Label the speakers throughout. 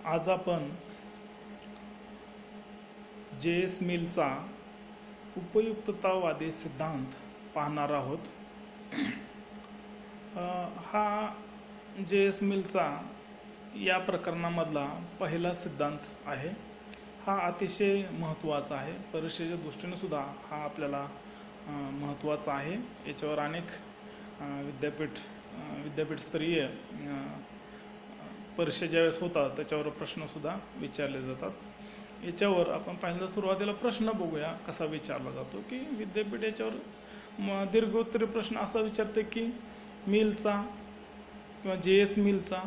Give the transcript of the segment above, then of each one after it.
Speaker 1: आज आपण जे.एस. मिलचा उपयुक्ततावादी सिद्धांत पाहणार आहोत. हा जे.एस. मिलचा या प्रकरणामधला पहिला सिद्धांत आहे. हा अतिशय महत्त्वाचा आहे. परीक्षेच्या दृष्टीने सुद्धा हा आपल्याला महत्त्वाचा आहे. याच्यावर अनेक विद्यापीठस्तरीय परीक्षा ज्यावेळेस होतात त्याच्यावर प्रश्नसुद्धा विचारले जातात. याच्यावर आपण पहिल्यांदा सुरुवातीला प्रश्न बघूया कसा विचारला जातो. की विद्यापीठ याच्यावर दीर्घोत्तरी प्रश्न असा विचारते की मिलचा किंवा जे.एस. मिलचा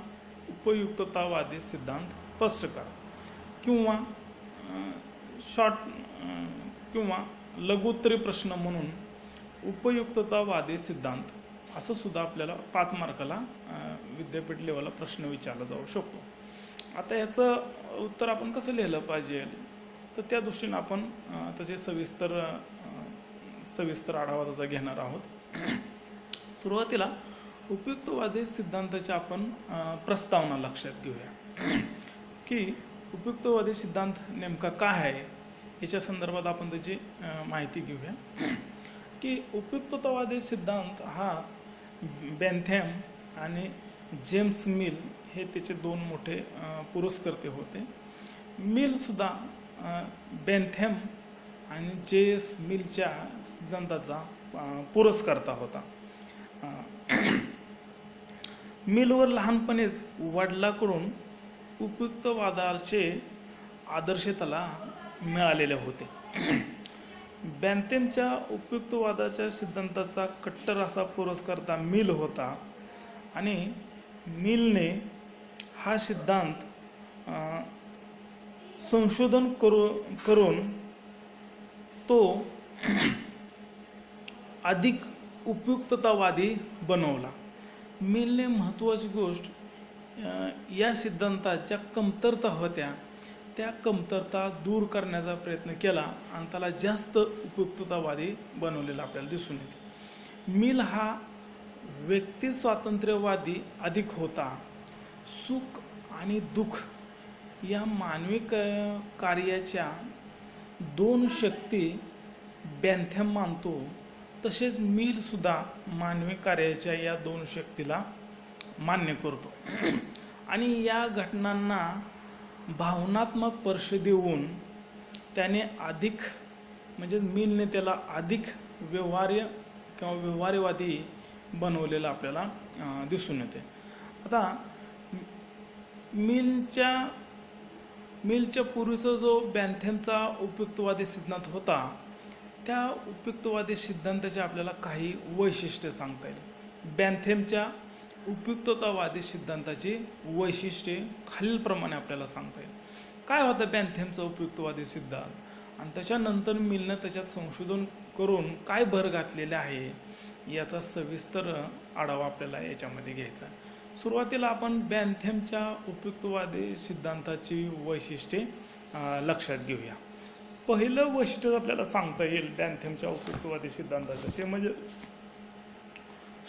Speaker 1: उपयुक्ततावादी सिद्धांत स्पष्ट करा, किंवा किंवा लघुत्तरी प्रश्न म्हणून उपयुक्ततावादी सिद्धांत असं सुद्धा आपल्याला 5 मार्काला विद्यापीठ लेवलला प्रश्न विचारला जाऊ शकतो. आता याचं उत्तर आपण कसं लिहिलं पाहिजे, तर त्या दृष्टीनं आपण त्याचे सविस्तर आढावा त्याचा घेणार आहोत. सुरुवातीला उपयुक्तवादी सिद्धांताची आपण प्रस्तावना लक्षात घेऊया की उपयुक्तवादी सिद्धांत नेमका काय आहे. याच्या संदर्भात आपण त्याची माहिती घेऊया की उपयुक्ततावादी सिद्धांत हा बेंथॅम आणि जेम्स मिल हे त्याचे 2 मोठे पुरस्कर्ते होते. मिलसुद्धा बेंथॅम आणि जे.एस. मिलच्या सिद्धांताचा पुरस्कर्ता होता. मिलवर लहानपणीच वडिलांकडून उपयुक्तवादाचे आदर्श त्याला मिळालेले होते. बेंथॅमच्या उपयुक्तवादाच्या सिद्धांताचा कट्टर असा पुरस्कर्ता मिल होता आणि मिलने हा सिद्धांत संशोधन करून तो अधिक उपयुक्ततावादी बनवला. मिलने महत्त्वाची गोष्ट या सिद्धांताच्या कमतरता होत्या, त्या कमतरता दूर करण्याचा प्रयत्न केला आणि त्याला जास्त उपयुक्ततावादी बनवलेला आपल्याला दिसून येते. मिल हा व्यक्ती स्वातंत्र्यवादी अधिक होता. सुख आणि दुःख या मानवी कार्याच्या 2 शक्ती बेंथॅम मानतो. तसेच मिलसुद्धा मानवी कार्याच्या या 2 शक्तीला मान्य करतो आणि या घटनांना भावनात्मक स्पर्श देऊन त्याने अधिक मिलने त्याला अधिक व्यवहार्य किंवा व्यवहारवादी बनवलेलं आपल्याला दिसून येते. आता मिलच्या पूर्वीचा जो बेंथॅमचा उपयुक्तवादी सिद्धांत होता, त्या उपयुक्तवादी सिद्धांताचे आपल्याला काही वैशिष्ट्ये सांगता येईल. बेंथॅमच्या उपयुक्ततावादी सिद्धांताची वैशिष्ट्ये खालीलप्रमाणे आपल्याला सांगता येईल. काय होतं बेंथॅमचा उपयुक्तवादी सिद्धांत आणि त्याच्यानंतर मिलनं त्याच्यात संशोधन करून काय भर घातलेले आहे याचा सविस्तर आढावा आपल्याला याच्यामध्ये घ्यायचा. सुरुवातीला आपण बेंथॅमच्या उपयुक्तवादी सिद्धांताची वैशिष्ट्ये लक्षात घेऊया. पहिलं वैशिष्ट्य आपल्याला सांगता येईल बेंथॅमच्या उपयुक्तवादी सिद्धांताचं, ते म्हणजे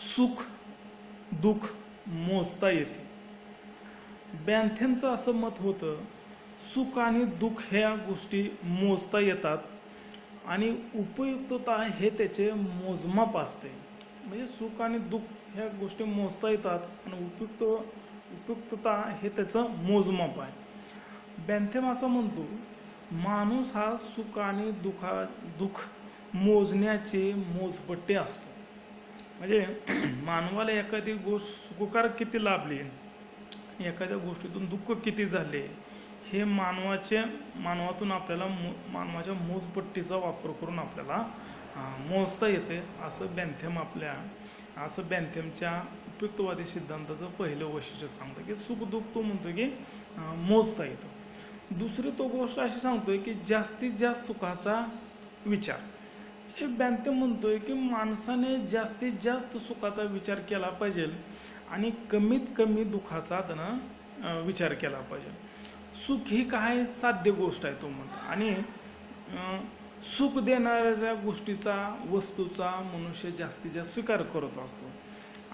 Speaker 1: सुख दुःख मोजता येते. बेंथॅमचं असं मत होतं, सुख आणि दुःख ह्या गोष्टी मोजता येतात आणि उपयुक्तता हे त्याचे मोजमाप असते. म्हणजे सुख आणि दुःख ह्या गोष्टी मोजता येतात आणि उपयुक्तता हे त्याचं मोजमाप आहे. बेंथॅम असं म्हणतो, माणूस हा सुख आणि दुःख मोजण्याचे मोजपट्टे असतो. म्हणजे मानवाला एखादी गोष्ट सुखकार किती लाभली, एखाद्या गोष्टीतून दुःख किती झाले, हे मानवातून आपल्याला मानवाच्या मोजपट्टीचा वापर करून आपल्याला मोजता येते. असं बेंथॅमच्या उपयुक्तवादी सिद्धांताचं पहिलं वैशिष्ट्य सांगतं की सुख दुःख तो म्हणतो की मोजता येतं. दुसरी तो गोष्ट अशी सांगतोय की जास्तीत जास्त सुखाचा विचार. हे बेंथॅम म्हणतोय की माणसाने जास्तीत जास्त सुखाचा विचार केला पाहिजे आणि कमीत कमी दुःखाचा त्यानं विचार केला पाहिजे. सुख ही काय साध्य गोष्ट आहे तो म्हणतो आणि सुख देणाऱ्या गोष्टीचा वस्तूचा मनुष्य जास्तीत जास्त स्वीकार करत असतो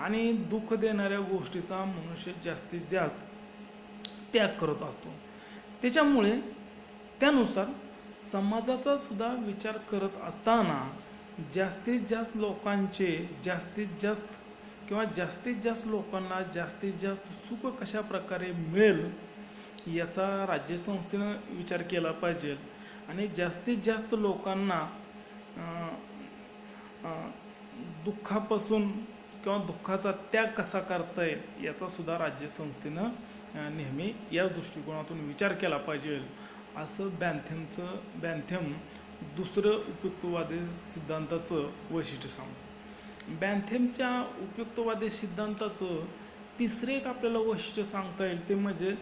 Speaker 1: आणि दुःख देणाऱ्या गोष्टीचा मनुष्य जास्तीत जास्त त्याग करत असतो. त्याच्यामुळे त्यानुसार समाजाचा सुद्धा विचार करत असताना जास्तीत जास्त लोकांचे जास्तीत जास्त लोकांना जास्तीत जास्त सुख कशा प्रकारे मिळेल याचा राज्यसंस्थेनं विचार केला पाहिजे आणि जास्तीत जास्त लोकांना दुःखापासून किंवा दुःखाचा त्याग कसा करता येईल याचा सुद्धा राज्यसंस्थेनं नेहमी या दृष्टिकोनातून विचार केला पाहिजे असं बॅन्थेम दुसरं उपयुक्तवादी सिद्धांताचं वैशिष्ट्य सांगतो. बॅन्थेमच्या उपयुक्तवादी सिद्धांताचं तिसरे एक आपल्याला वैशिष्ट्य सांगता येईल ते म्हणजे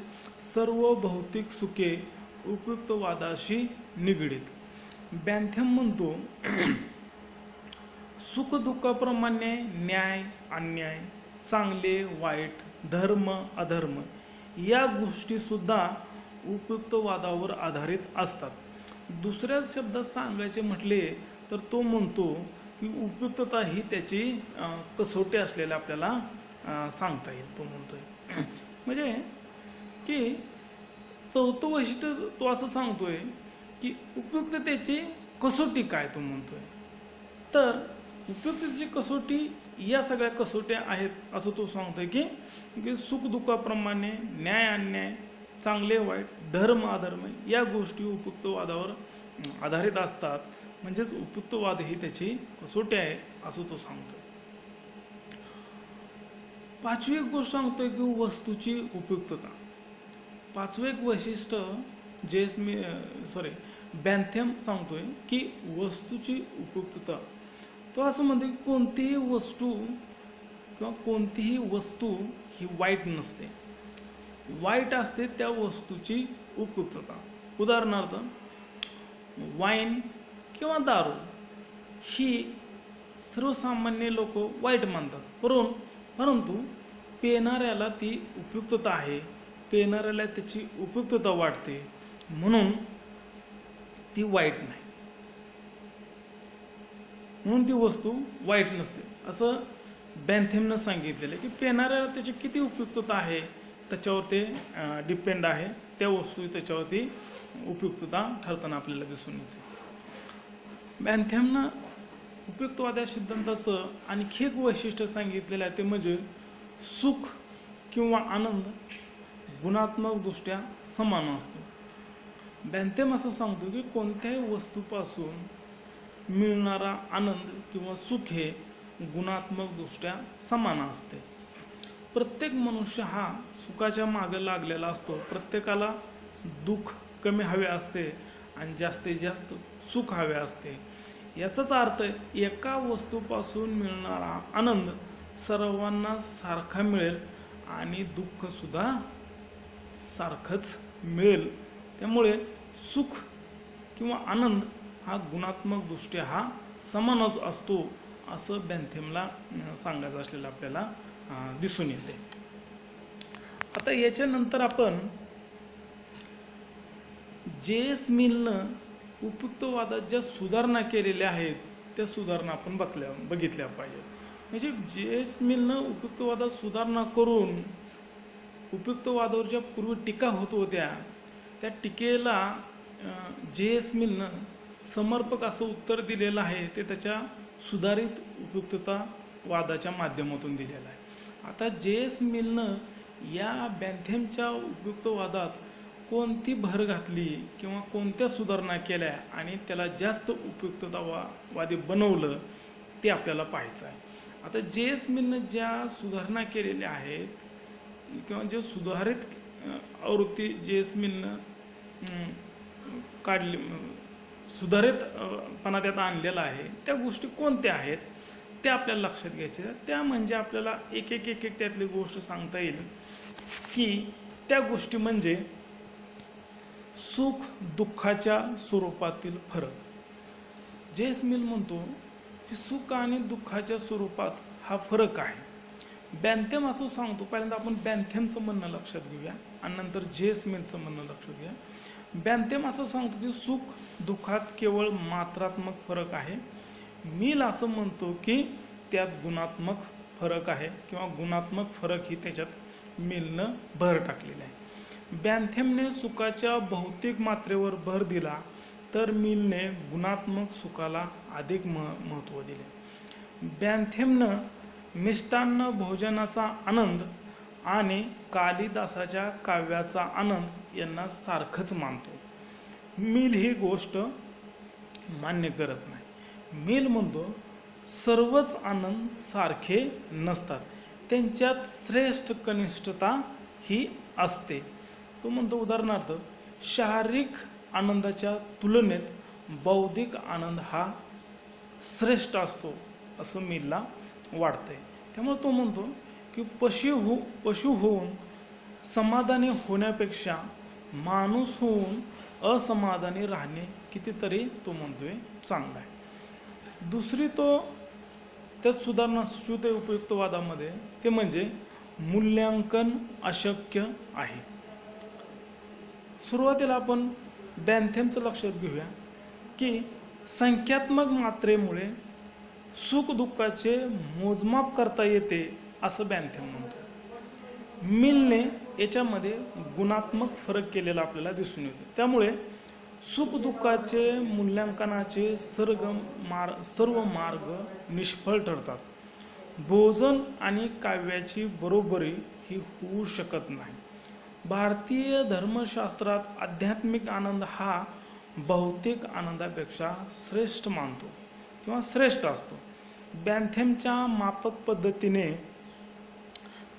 Speaker 1: सर्व भौतिक सुखे उपयुक्तवादाशी निगडीत. बॅन्थेम म्हणतो सुख दुःखाप्रमाणे न्याय अन्याय, चांगले वाईट, धर्म अधर्म या गोष्टीसुद्धा उपयुक्तवादावर आधारित असतात. दुसऱ्या शब्दात सांगायचे म्हटले तर तो म्हणतो की उपयुक्तता ही त्याची कसोटी असलेल्या आपल्याला सांगता येईल. तो म्हणतोय म्हणजे की चौथं वैशिष्ट्य तो असं सांगतोय की उपयुक्ततेची कसोटी काय तो म्हणतोय. तर उपयुक्ततेची कसोटी या सगळ्या कसोट्या आहेत असं तो सांगतोय की सुख दुःखाप्रमाणे न्याय अन्याय, चांगले वाईट, धर्म अधर्म या गोष्टी उपयुक्तवादावर आधारित असतात. म्हणजेच उपयुक्तवाद ही त्याची कसोटी आहे असं तो सांगतोय. पाचवी एक गोष्ट सांगतोय की वस्तूची उपयुक्तता. पाचवे एक वैशिष्ट्य बॅन्थेम सांगतोय की वस्तूची उपयुक्तता. तो असं म्हणतो की कोणतीही वस्तू ही वाईट नसते, वाईट असते त्या वस्तूची उपयुक्तता. उदाहरणार्थ वाईन किंवा दारू ही सर्वसामान्य लोक वाईट मानतात, परंतु पिणाऱ्याला ती उपयुक्तता आहे, पिणाऱ्याला त्याची उपयुक्तता वाटते म्हणून ती वाईट नाही, म्हणून ती वस्तू वाईट नसते असं बॅन्थेमनं सांगितलेलं आहे. की पिणाऱ्याला त्याची किती उपयुक्तता आहे त्याच्यावर ते डिपेंड आहे, त्या वस्तू त्याच्यावरती उपयुक्तता ठरताना आपल्याला दिसून येते. बॅन्थेमनं उपयुक्तवादी सिद्धांताचं आणखी एक वैशिष्ट्य सांगितलेलं आहे ते म्हणजे सुख किंवा आनंद गुणात्मकदृष्ट्या समान असतो. बॅन्थेम असं सांगतो की कोणत्याही वस्तूपासून मिळणारा आनंद किंवा सुख हे गुणात्मकदृष्ट्या समान असते. प्रत्येक मनुष्य हा सुखाच्या मागे लागलेला असतो. प्रत्येकाला दुःख कमी हवे असते आणि जास्तीत जास्त सुख हवे असते. याचाच अर्थ एका वस्तूपासून मिळणारा आनंद सर्वांना सारखा मिळेल आणि दुःखसुद्धा सारखंच मिळेल. त्यामुळे सुख किंवा आनंद हा गुणात्मकदृष्ट्या हा समानच असतो असं बॅन्थेमला सांगायचं असलेलं आपल्याला दिसून येते. आता याच्यानंतर आपण जे.एस. मिलनं उपयुक्तवादात ज्या सुधारणा केलेल्या आहेत त्या सुधारणा आपण बघितल्या पाहिजेत. म्हणजे जे.एस. मिलनं उपयुक्तवादात सुधारणा करून उपयुक्तवादावर ज्या पूर्वी टीका होत होत्या त्या टीकेला जे.एस. मिलनं समर्पक असं उत्तर दिलेलं आहे. ते त्याच्या सुधारित उपयुक्ततावादाच्या माध्यमातून दिलेलं आहे. आता जे.एस. मिलनं या बॅन्थेमच्या उपयुक्तवादात कोणती भर घातली किंवा कोणत्या सुधारणा केल्या आणि त्याला जास्त उपयुक्ततावादी बनवलं ते आपल्याला पाहायचं आहे. आता जे.एस. मिलनं ज्या सुधारणा केलेल्या आहेत किंवा जे सुधारित आवृत्ती जे.एस. मिलनं काढली, सुधारितपणा त्यात आणलेला आहे त्या गोष्टी कोणत्या आहेत त्या आपल्याला लक्षात घ्यायच्या. त्या म्हणजे आपल्याला एक त्यातली गोष्ट सांगता येईल की त्या गोष्टी म्हणजे सुख दुःखाच्या स्वरूपातील फरक. जे.एस. मिल म्हणतो की सुख आणि दुःखाच्या स्वरूपात हा फरक आहे. बॅन्थेम असं सांगतो. पहिल्यांदा आपण बॅन्थेमचं म्हणणं लक्षात घेऊया आणि नंतर जे.एस. मिलचं म्हणणं लक्षात घेऊया. बॅन्थेम असं सांगतो की सुख दुःखात केवळ मात्रात्मक फरक आहे. मिल असं म्हणतो की त्यात गुणात्मक फरक आहे किंवा गुणात्मक फरक ही त्याच्यात मिलनं भर टाकलेला आहे. बॅन्थेमने सुखाच्या भौतिक मात्रेवर भर दिला तर मिलने गुणात्मक सुखाला अधिक महत्त्व दिले. बॅन्थेमनं मिष्टान्न भोजनाचा आनंद आणि कालिदासाच्या काव्याचा आनंद यांना सारखंच मानतो. मिल ही गोष्ट मान्य करत नाही. मिल म्हणतो सर्वच आनंद सारखे नसतात, त्यांच्यात श्रेष्ठ कनिष्ठता ही असते. तो म्हणतो उदाहरणार्थ शारीरिक आनंदाच्या तुलनेत बौद्धिक आनंद हा श्रेष्ठ असतो असं मिलला वाटतंय. त्यामुळे तो म्हणतो की पशु होऊन समाधानी होण्यापेक्षा माणूस होऊन असमाधानी राहणे कितीतरी तो म्हणतोय चांगला आहे. दुसरी तो त्यात सुधारणा सुचवते उपयुक्तवादामध्ये, ते म्हणजे मूल्यांकन अशक्य आहे. सुरुवातीला आपण बॅन्थेमचं लक्षात घेऊया की संख्यात्मक मात्रेमुळे सुख दुःखाचे मोजमाप करता येते असं बॅन्थेम म्हणतो. मिलने याच्यामध्ये गुणात्मक फरक केलेला आपल्याला दिसून येतो. त्यामुळे सुख दुःखाचे मूल्यांकनाचे सर्व मार्ग निष्फळ ठरतात. भोजन आणि काव्याची बरोबरी ही होऊ शकत नाही. भारतीय धर्मशास्त्रात आध्यात्मिक आनंद हा भौतिक आनंदापेक्षा श्रेष्ठ मानतो किंवा श्रेष्ठ असतो. बॅन्थेमच्या मापक पद्धतीने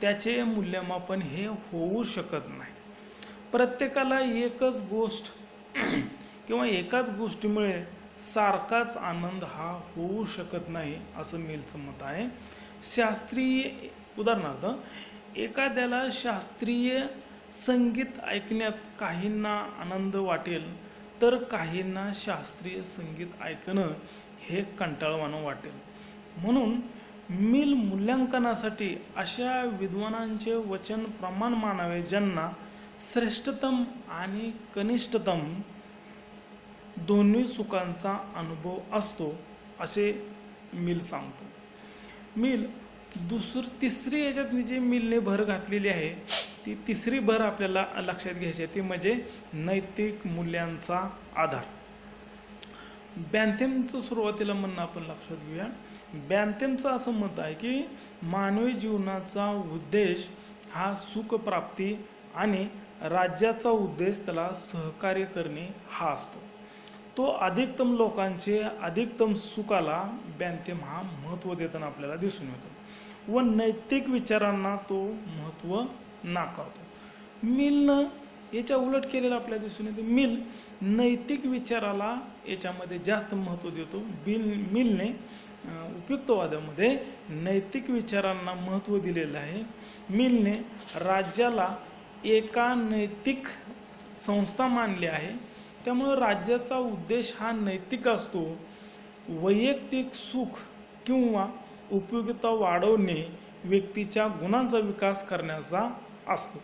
Speaker 1: त्याचे मूल्यमापन हे होऊ शकत नाही. प्रत्येकाला एकच गोष्ट किंवा एकाच गोष्टीमुळे सारखाच आनंद हा होऊ शकत नाही असं मिलचं मत आहे. शास्त्रीय उदाहरणार्थ एखाद्याला शास्त्रीय संगीत ऐकण्यात काहींना आनंद वाटेल तर काहींना शास्त्रीय संगीत ऐकणं हे कंटाळवाणं वाटेल. म्हणून मिल मूल्यांकनासाठी अशा विद्वानांचे वचन प्रमाण मानावे ज्यांना श्रेष्ठतम आणि कनिष्ठतम दोन्ही सुखांचा अनुभव असतो असे मिल सांगतो. मिल तिसरी याच्यात जी मिलने भर घातलेली आहे ती तिसरी भर आपल्याला लक्षात घ्यायची आहे, ती म्हणजे नैतिक मूल्यांचा आधार. बॅन्थेमचं सुरुवातीला म्हणणं आपण लक्षात घेऊया. बॅन्थेमचं असं मत आहे की मानवी जीवनाचा उद्देश हा सुखप्राप्ती आणि राज्याचा उद्देश त्याला सहकार्य करणे हा असतो. तो अधिकतम लोकांचे अधिकतम सुखाला बॅन्थेम हा महत्त्व देताना आपल्याला दिसून येतो व नैतिक विचारांना तो महत्त्व नाकारतो. मिलनं याच्या उलट केलेलं आपल्याला दिसून येते. मिल नैतिक विचाराला याच्यामध्ये जास्त महत्त्व देतो. मिलने उपयुक्तवादामध्ये नैतिक विचारांना महत्त्व दिलेलं आहे. मिलने राज्याला एका नैतिक संस्था मानली आहे. त्यामुळे राज्याचा उद्देश हा नैतिक असतो. वैयक्तिक सुख किंवा उपयोगिता वाढवणे व्यक्तीच्या गुणांचा विकास करण्याचा असतो.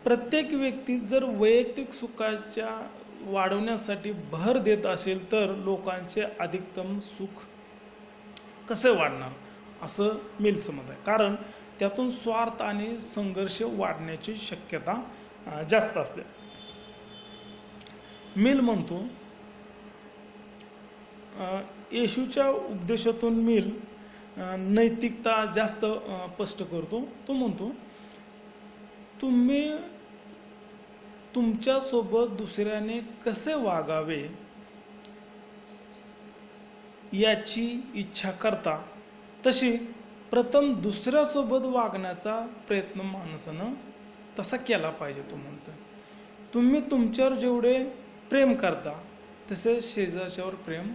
Speaker 1: प्रत्येक व्यक्ती जर वैयक्तिक सुखाच्या वाढवण्यासाठी भर देत असेल तर लोकांचे अधिकतम सुख कसे वाढणार असं मिलचं मत आहे. कारण त्यातून स्वार्थ आणि संघर्ष वाढण्याची शक्यता जास्त असते. मिल म्हणतो येशूच्या उपदेशातून मिल नैतिकता जास्त स्पष्ट करतो. तो म्हणतो तुम्ही तुमच्यासोबत दुसऱ्याने कसे वागावे याची इच्छा करता तशी प्रथम दुसऱ्यासोबत वागण्याचा प्रयत्न माणसानं तसा केला पाहिजे. तो म्हणतो तुम्ही तुमच्यावर जेवढे प्रेम करता तसे शेजारच्यावर प्रेम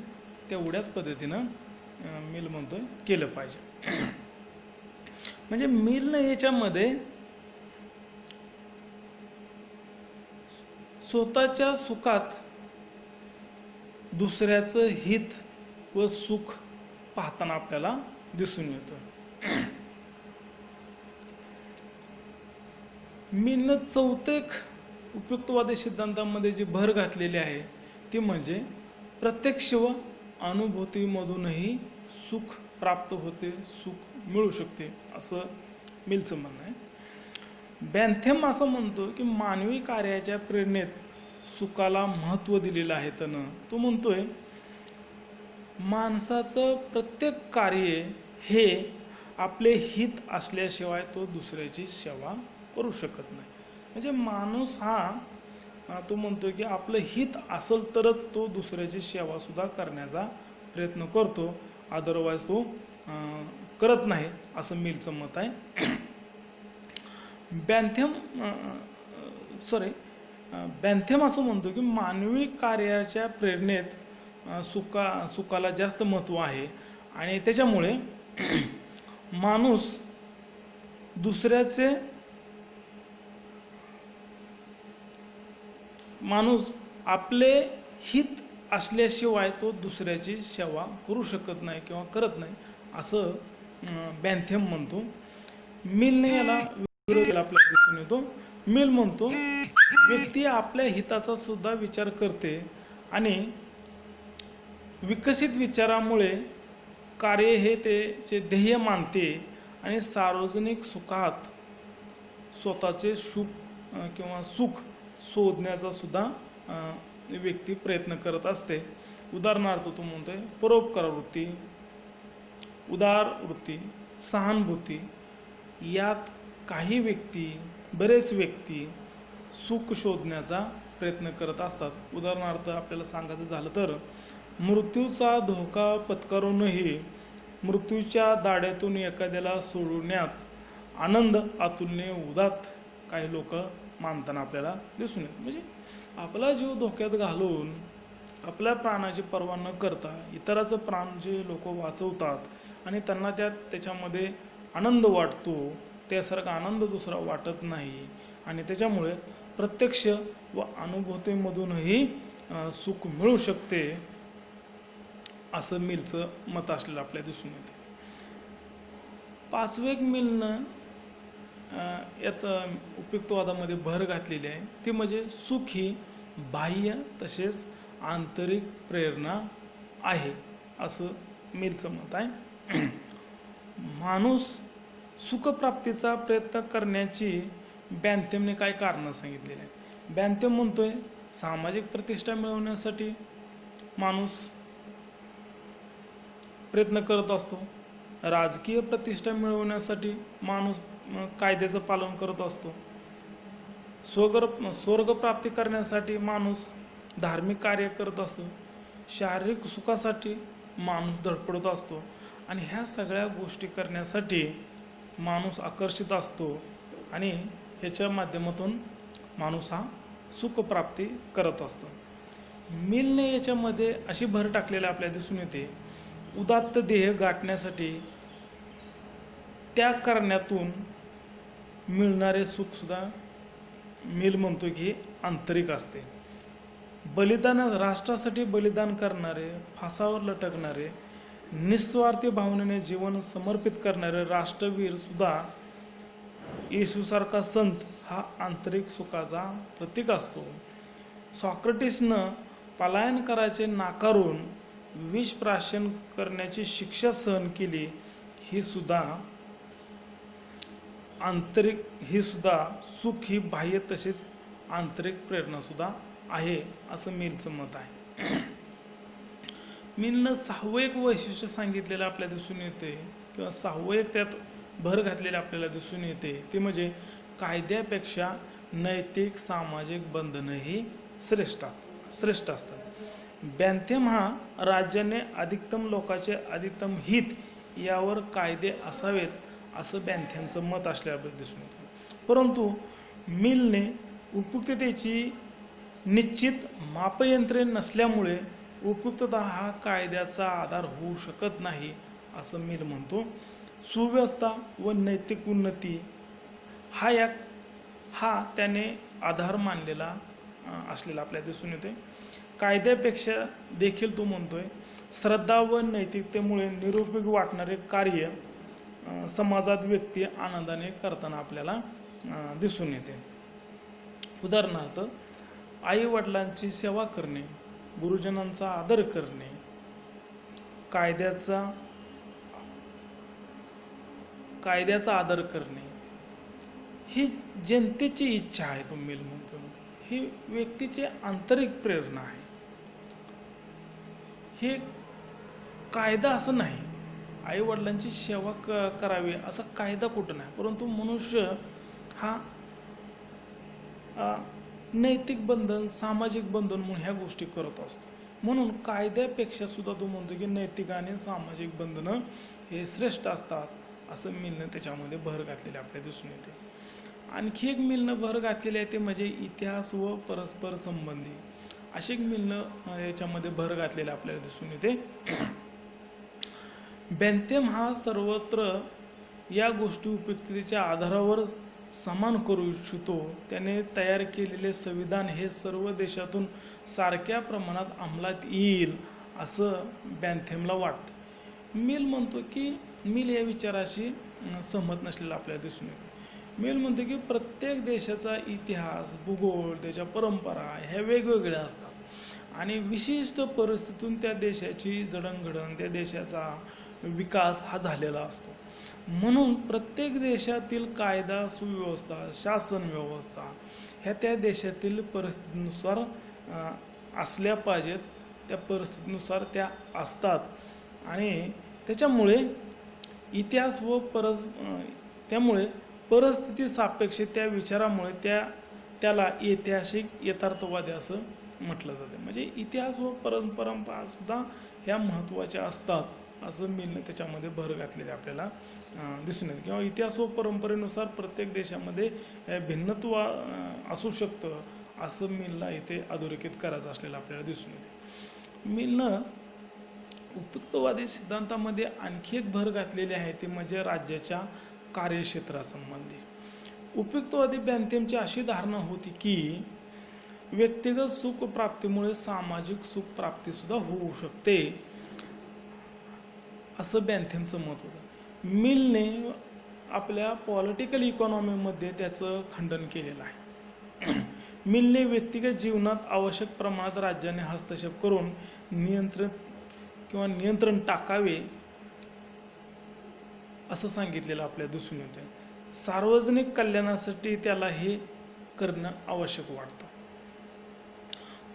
Speaker 1: तेवढ्याच पद्धतीनं मिल म्हणतोय केलं पाहिजे. म्हणजे मिलनं याच्यामध्ये स्वतःच्या सुखात दुसऱ्याचं हित व सुख पाहताना आपल्याला दिसून येतं. मिलनं चौथेक उपयुक्तवादी सिद्धांतामध्ये जी भर घातलेली आहे ती म्हणजे प्रत्यक्ष व अनुभूतीमधूनही सुख प्राप्त होते, सुख मिळू शकते असं मिलचं म्हणणं आहे. बॅन्थेम असं म्हणतो की मानवी कार्याच्या प्रेरणेत सुखाला महत्त्व दिलेलं आहे. त्यानं तो म्हणतोय माणसाचं प्रत्येक कार्य हे आपले हित असल्याशिवाय तो दुसऱ्याची सेवा करू शकत नाही. म्हणजे माणूस हा तो म्हणतो की आपलं हित असेल तरच तो दुसऱ्याची सेवासुद्धा करण्याचा प्रयत्न करतो, अदरवाईज तो करत नाही, असं मिलचं मत आहे. बॅन्थेम सॉरी बॅन्थेम असं म्हणतो की मानवी कार्याच्या प्रेरणेत सुखाला जास्त महत्त्व आहे आणि त्याच्यामुळे माणूस दुसऱ्याचे माणूस आपले हित असल्याशिवाय तो दुसऱ्याची सेवा करू शकत नाही किंवा करत नाही, असं बॅन्थेम म्हणतो. मिलने याला विरोध केला आपल्याला दिसून येतो. मिल म्हणतो व्यक्ती आपल्या हिताचा सुद्धा विचार करते आणि विकसित विचारामुळे कार्य हे त्याचे ध्येय मानते आणि सार्वजनिक सुखात स्वतःचे किंवा सुख शोधण्याचा सुद्धा व्यक्ती प्रयत्न करत असते. उदाहरणार्थ तो म्हणतोय परोपकार वृत्ती, उदार वृत्ती, सहानुभूती, यात बरेच व्यक्ती सुख शोधण्याचा प्रयत्न करत असतात. उदाहरणार्थ आपल्याला सांगायचं झालं तर मृत्यूचा धोका पत्करूनही मृत्यूच्या दाड्यातून एखाद्याला सोडण्यात आनंद अतुलनीय उदात्त काही लोक मानताना आपल्याला दिसून येतं. म्हणजे आपला जीव धोक्यात घालून आपल्या प्राणाची पर्वा न करता इतराचं प्राण जे लोक वाचवतात आणि त्यांना त्याच्यामध्ये आनंद वाटतो, त्यासारखा आनंद दुसरा वाटत नाही आणि त्याच्यामुळे प्रत्यक्ष व अनुभूतीमधूनही सुख मिळू शकते, असं मिलचं मत असलेलं आपल्याला दिसून येते. पाचवेक मिलनं यात उपयुक्तवादामध्ये भर घातलेली आहे, ती म्हणजे सुख ही बाह्य तसेच आंतरिक प्रेरणा आहे, असं मिलचं मत आहे. माणूस सुखप्राप्तीचा प्रयत्न करण्याची बॅन्थेमने काय कारणं सांगितलेली आहे. बॅन्थेम म्हणतोय सामाजिक प्रतिष्ठा मिळवण्यासाठी माणूस प्रयत्न करत असतो, राजकीय प्रतिष्ठा मिळवण्यासाठी माणूस कायद्याचं पालन करत असतो, स्वर्गप्राप्ती करण्यासाठी माणूस धार्मिक कार्य करत असतो, शारीरिक सुखासाठी माणूस धडपडत असतो आणि ह्या सगळ्या गोष्टी करण्यासाठी माणूस आकर्षित असतो आणि ह्याच्या माध्यमातून माणूस हा सुखप्राप्ती करत असतो. मिलने याच्यामध्ये अशी भर टाकलेली आपल्याला दिसून येते, उदात्त ध्येय गाठण्यासाठी त्याग करण्यातून मिळणारे सुखसुद्धा मिल म्हणतो की आंतरिक असते. राष्ट्रासाठी बलिदान करणारे, फासावर लटकणारे, निस्वार्थी भावनेने जीवन समर्पित करणारे राष्ट्रवीर सुद्धा येशूसारखा संत हा आंतरिक सुखाचा प्रतीक असतो. सॉक्रेटिसनं पलायन करायचे नाकारून विष प्राशन करण्याची शिक्षा सहन केली, ही सुद्धा सुख ही बाह्य तसेच आंतरिक प्रेरणा सुद्धा आहे, असं मिलचं मत आहे. मिलनं 6वं एक वैशिष्ट्य सांगितलेलं आपल्याला दिसून येते किंवा 6वं एक त्यात भर घातलेले आपल्याला दिसून येते, ते म्हणजे कायद्यापेक्षा नैतिक सामाजिक बंधनही श्रेष्ठ असतात. बॅन्थेम हा राज्याने अधिकतम लोकांचे अधिकतम हित यावर कायदे असावेत असं बॅन्थेमचं मत असल्याबद्दल दिसून येतं. परंतु मिलने उपयुक्ततेची निश्चित मापयंत्रे नसल्यामुळे उपयुक्तता हा कायद्याचा आधार होऊ शकत नाही, असं मिल म्हणतो. सुव्यवस्था व नैतिक उन्नती हा त्याने आधार मानलेला असलेला आपल्याला दिसून येते. कायद्यापेक्षा देखील तो म्हणतोय श्रद्धा व नैतिकतेमुळे निरुपयोगी वाटणारे कार्य समाजात व्यक्ती आनंदाने करताना आपल्याला दिसून येते. उदाहरणार्थ आई वडिलांची सेवा करणे, गुरुजनांचा आदर करणे, कायद्याचा आदर करणे, ही जनतेची इच्छा आहे तो मिल म्हणतो. ही व्यक्तीची आंतरिक प्रेरणा आहे. हे कायदा असं नाही, आई वडिलांची सेवा करावी असा कायदा कुठं नाही, परंतु मनुष्य हा नैतिक बंधन, सामाजिक बंधन म्हणून ह्या गोष्टी करत असतो. म्हणून कायद्यापेक्षा सुद्धा तो म्हणतो की नैतिक आणि सामाजिक बंधनं हे श्रेष्ठ असतात, असं मिलनं त्याच्यामध्ये भर घातलेले आपल्याला दिसून येते. आणखी एक मिलनं भर घातलेली आहे ते म्हणजे इतिहास व परस्पर संबंधी, अशी एक मिलनं याच्यामध्ये भर घातलेलं आपल्याला दिसून येते. बेंथम हा सर्वत्र या गोष्टी उपयुक्ततेच्या आधारावर समान करू इच्छितो. त्याने तयार केलेले संविधान हे सर्व देशातून सारख्या प्रमाणात अंमलात येईल असं बेंथमला वाटतं. मिल म्हणतो की मिल या विचाराशी सहमत नसलेला आपल्याला दिसून येतो. मिल म्हणतो की प्रत्येक देशाचा इतिहास, भूगोल, त्याच्या परंपरा ह्या वेगवेगळ्या असतात आणि विशिष्ट परिस्थितीतून त्या देशाची जडणघडण, त्या देशाचा विकास हा झालेला असतो. म्हणून प्रत्येक देशातील कायदा, सुव्यवस्था, शासन व्यवस्था ह्या त्या देशातील परिस्थितीनुसार असल्या पाहिजेत, त्या परिस्थितीनुसार त्या असतात आणि त्याच्यामुळे इतिहास व त्यामुळे परिस्थिती सापेक्ष त्या विचारामुळे त्याला ऐतिहासिक यथार्थवादी असं म्हटलं जातं. म्हणजे इतिहास व परंपरा सुद्धा ह्या महत्त्वाच्या असतात असं मिलने त्याच्यामध्ये भर घातलेले आपल्याला दिसून येते. किंवा इतिहास व परंपरेनुसार प्रत्येक देशामध्ये भिन्नत्व असू शकतं असं मिलला इथे अधोरेखित करायचं असलेलं आपल्याला दिसून येते. मिलनं उपयुक्तवादी सिद्धांतामध्ये आणखी एक भर घातलेली आहे ते म्हणजे राज्याच्या कार्यक्षेत्रासंबंधी. उपयुक्तवादी बेंथमची अशी धारणा होती की व्यक्तिगत सुख प्राप्तीमुळे सामाजिक सुख प्राप्ती सुद्धा होऊ शकते असं बेंथमचं मत होतं. मिलने आपल्या पॉलिटिकल इकॉनॉमीमध्ये त्याचं खंडन केलेलं आहे. मिलने व्यक्तिगत जीवनात आवश्यक प्रमाणात राज्याने हस्तक्षेप करून नियंत्रण टाकावे असं सांगितलेलं आपल्याला दिसून येतं. सार्वजनिक कल्याणासाठी त्याला हे करणं आवश्यक वाटतं.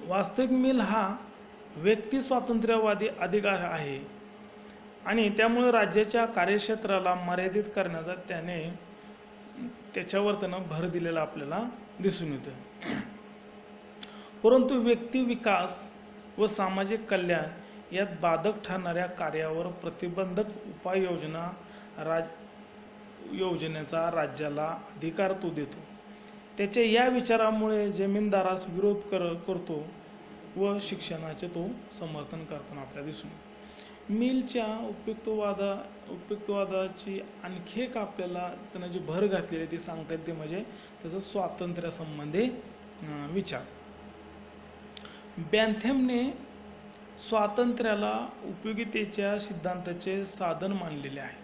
Speaker 1: वास्तविक मिल हा व्यक्ती स्वातंत्र्यवादी अधिकार आहे आणि त्यामुळे राज्याच्या कार्यक्षेत्राला मर्यादित करण्याचा त्याच्यावर त्यानं भर दिलेला आपल्याला दिसून येतं. परंतु व्यक्ती विकास व सामाजिक कल्याण यात बाधक ठरणाऱ्या कार्यावर प्रतिबंधक उपाययोजना योजनेचा राज्याला अधिकार तो देतो. त्याच्या या विचारामुळे जमीनदारास विरोध करतो व शिक्षणाचे तो समर्थन करताना आपल्याला दिसून येतो. मिलच्या उपयुक्तवादाची आणखी एक आपल्याला त्यानं जी भर घातलेली ती सांगता येते म्हणजे त्याचं स्वातंत्र्यासंबंधी विचार. बेंथमने स्वातंत्र्याला उपयोगितेच्या सिद्धांताचे साधन मानलेले आहे,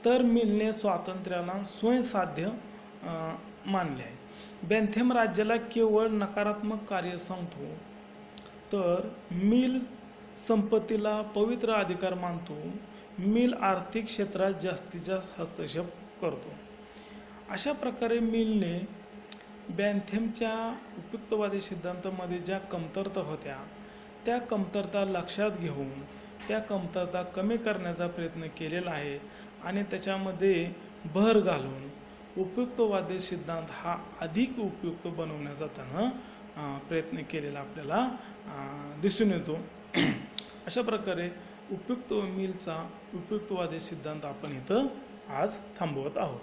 Speaker 1: तर मिलने स्वातंत्र्याला स्वयंसाध्य मानले आहे. बेंथम राज्याला केवळ नकारात्मक कार्य सांगतो, तर मिल संपत्तीला पवित्र अधिकार मानतो. मिल आर्थिक क्षेत्रात जास्तीत जास्त हस्तक्षेप करतो. अशा प्रकारे मिलने बेंथमच्या उपयुक्तवादी सिद्धांतामध्ये ज्या कमतरता होत्या त्या कमतरता लक्षात घेऊन त्या कमतरता कमी करण्याचा प्रयत्न केलेला आहे आणि त्याच्यामध्ये भर घालून उपयुक्तवादी सिद्धांत हा अधिक उपयुक्त बनवण्याचा त्यानं प्रयत्न केलेला आपल्याला दिसून येतो. अशा प्रकारे मिलचा उपयुक्तवादी सिद्धांत आपण इथं आज थांबवत आहोत.